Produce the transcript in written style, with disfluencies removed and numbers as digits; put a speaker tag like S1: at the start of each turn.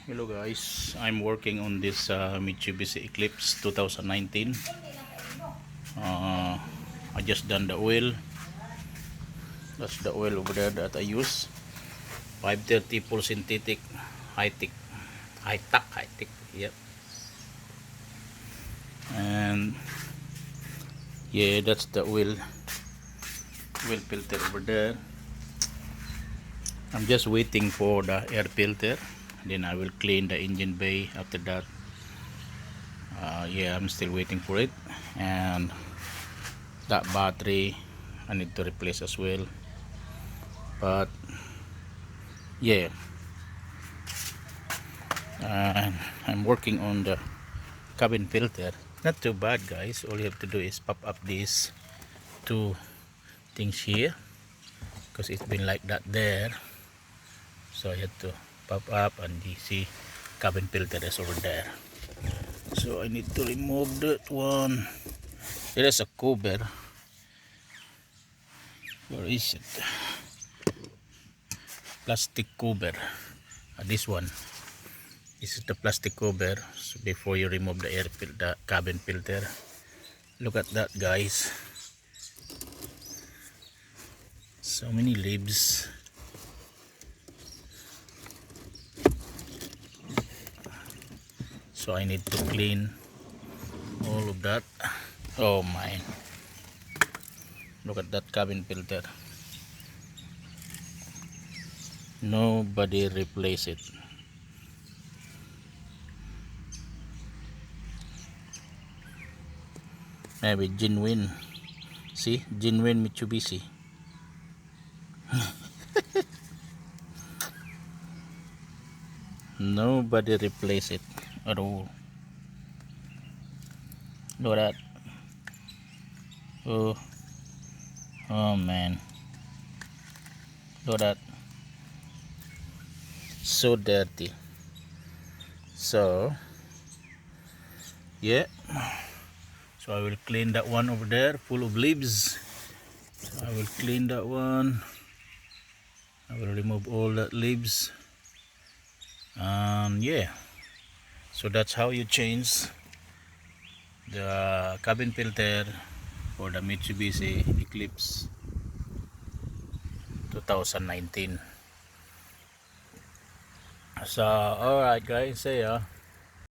S1: Hello guys, I'm working on this Mitsubishi Eclipse 2019. I just done the oil. That's the oil over there that I use. 530 full synthetic high-tech. High-tech. Yep. And yeah, that's the oil filter over there. I'm just waiting for the air filter. Then I will clean the engine bay after that. Yeah, I'm still waiting for it. And that battery I need to replace as well. But yeah, I'm working on the cabin filter. Not too bad guys. All you have to do is pop up these two things here, because it's been like that there. So I had to pop up, and you see cabin filter is over there. So I need to remove that one. There is a cover. Where is it? Plastic cover. This one. This is the plastic cover. So before you remove the the cabin filter. Look at that guys. So many leaves. So I need to clean all of that. Oh my. Look at that cabin filter. Nobody replace it. Maybe genuine. See, genuine Mitsubishi. Nobody replace it at all. Look at that. Oh man. Look at that. So dirty. So yeah. So I will clean that one over there full of leaves. So I will clean that one. I will remove all that leaves. Yeah. So that's how you change the cabin filter for the Mitsubishi Eclipse 2019. So alright guys, see ya.